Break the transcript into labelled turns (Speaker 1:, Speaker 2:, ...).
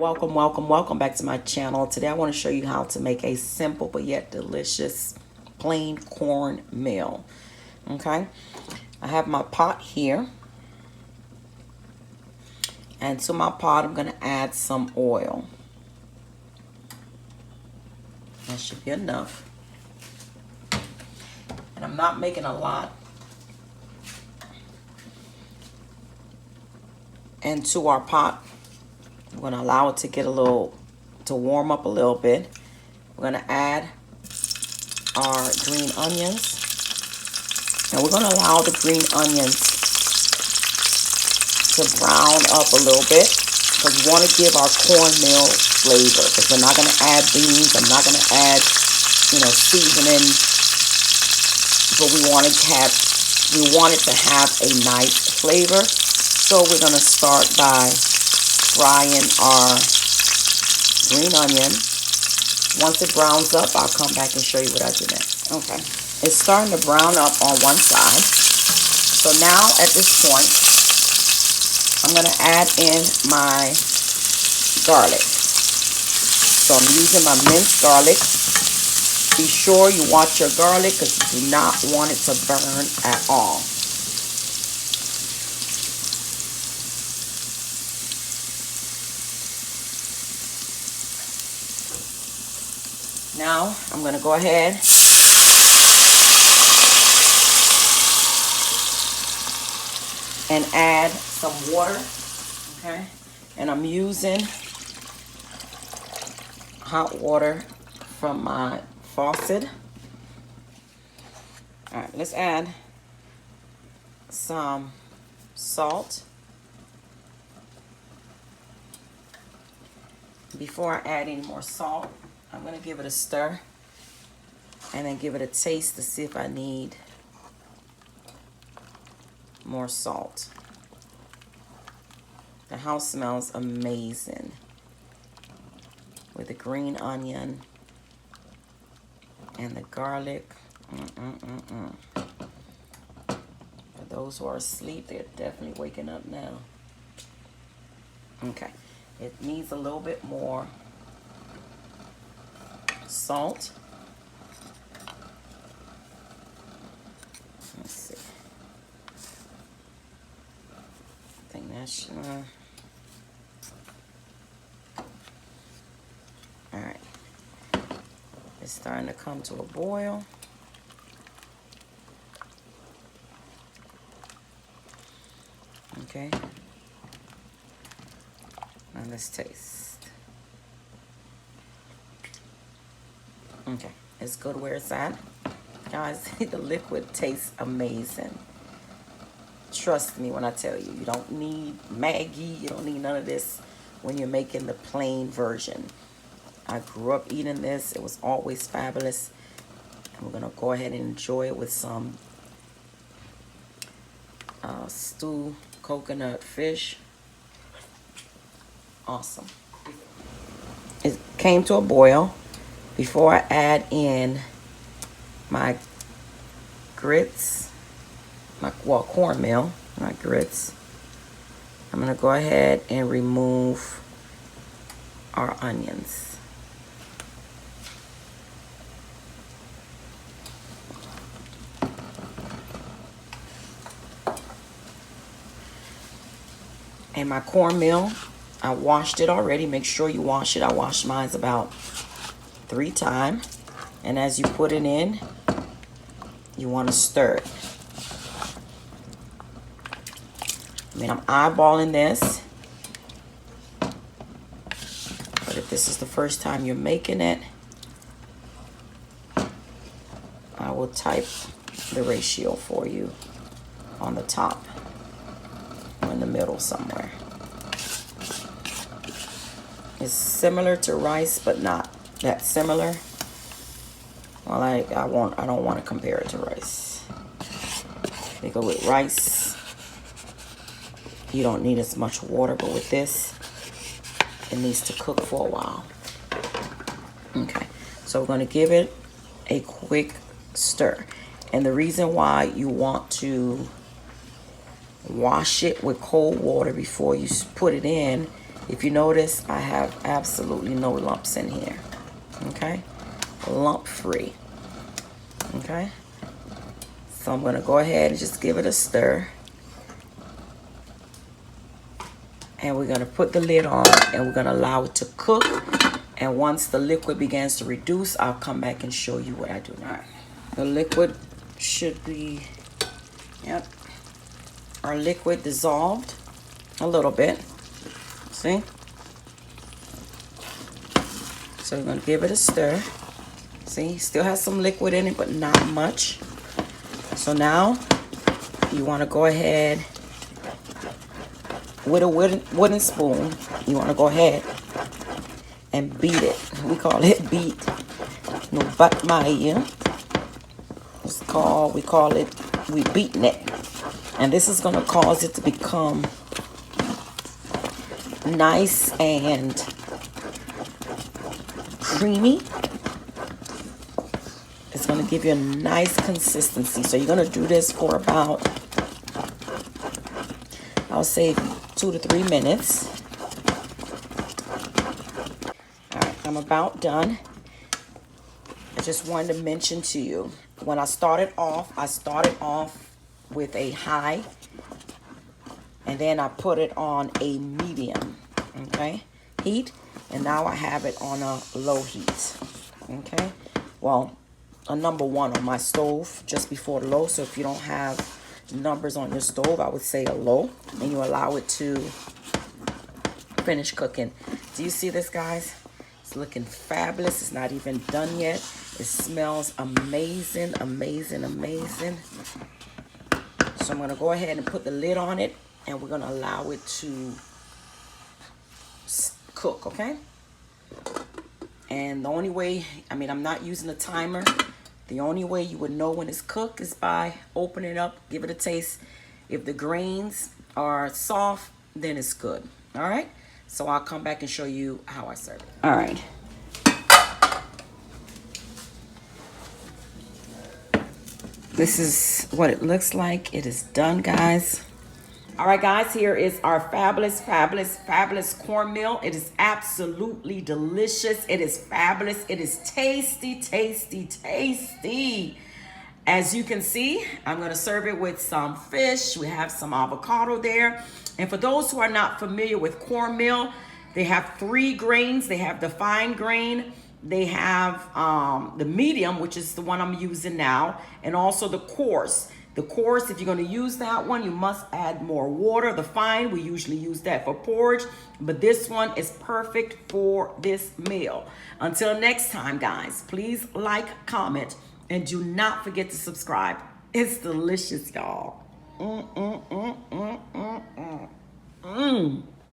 Speaker 1: welcome back to my channel. Today I want to show you how to make a simple but yet delicious plain cornmeal. Okay, I have my pot here, and to my pot I'm going to add some oil. That should be enough, and I'm not making a lot. And to our pot, we're going to allow it to get to warm up a little bit. We're going to add our green onions. And we're going to allow the green onions to brown up a little bit, because we want to give our cornmeal flavor. Because we're not going to add beans. I'm not going to add, seasoning. But we want it to have a nice flavor. So we're going to start by frying our green onion. Once it browns up, I'll come back and show you what I do next. Okay. It's starting to brown up on one side. So now at this point, I'm going to add in my garlic. So I'm using my minced garlic. Be sure you watch your garlic because you do not want it to burn at all. Now I'm going to go ahead and add some water, okay? And I'm using hot water from my faucet. All right, let's add some salt. Before I add any more salt, I'm going to give it a stir and then give it a taste to see if I need more salt. The house smells amazing with the green onion and the garlic. For those who are asleep, they're definitely waking up now. Okay, it needs a little bit more salt. Let's see. I think that's all right. It's starting to come to a boil. Okay. Now let's taste. Okay, it's good where it's at. Guys, the liquid tastes amazing. Trust me when I tell you, you don't need Maggi, you don't need none of this when you're making the plain version. I grew up eating this. It was always fabulous. And we're going to go ahead and enjoy it with some stewed coconut fish. Awesome. It came to a boil. Before I add in my grits, cornmeal, not grits, I'm going to go ahead and remove our onions. And my cornmeal, I washed it already. Make sure you wash it. I washed mine about 3 times, and as you put it in, you want to stir it. I mean, I'm eyeballing this, but if this is the first time you're making it, I will type the ratio for you on the top or in the middle somewhere. It's similar to rice, but not that similar. Well, I don't want to compare it to rice, because with rice you don't need as much water, but with this it needs to cook for a while. Okay, so we're going to give it a quick stir, and the reason why you want to wash it with cold water before you put it in If you notice, I have absolutely no lumps in here. Okay? Lump free. Okay? So I'm going to go ahead and just give it a stir. And we're going to put the lid on and we're going to allow it to cook. And once the liquid begins to reduce, I'll come back and show you what I do now. The liquid should be, yep, our liquid dissolved a little bit. See? So we're going to give it a stir. See, still has some liquid in it, but not much. So now you want to go ahead with a wooden spoon. You want to go ahead and beat it. We call it beat. No, but Mayi. We call it, we beating it. And this is going to cause it to become nice and creamy. It's going to give you a nice consistency. So you're going to do this for about, I'll say 2 to 3 minutes. All right, I'm about done. I just wanted to mention to you, when I started off with a high, and then I put it on a medium, okay, heat, and now I have it on a low heat, okay. Well, a number 1 on my stove just before the low. So if you don't have numbers on your stove, I would say a low, and you allow it to finish cooking. Do you see this, guys? It's looking fabulous. It's not even done yet. It smells amazing, amazing, amazing. So I'm going to go ahead and put the lid on it, and we're going to allow it to cook, okay? And the only way, I mean, I'm not using a timer. The only way you would know when it's cooked is by opening it up, give it a taste. If the grains are soft, then it's good, all right? So I'll come back and show you how I serve it. All right. This is what it looks like. It is done, guys. All right, guys, here is our fabulous, fabulous, fabulous cornmeal. It is absolutely delicious. It is fabulous. It is tasty, tasty, tasty. As you can see, I'm going to serve it with some fish. We have some avocado there. And for those who are not familiar with cornmeal, they have 3 grains. They have the fine grain. They have the medium, which is the one I'm using now, and also the coarse. The coarse, if you're going to use that one, you must add more water. The fine, we usually use that for porridge, but this one is perfect for this meal. Until next time, guys, please like, comment, and do not forget to subscribe. It's delicious, y'all.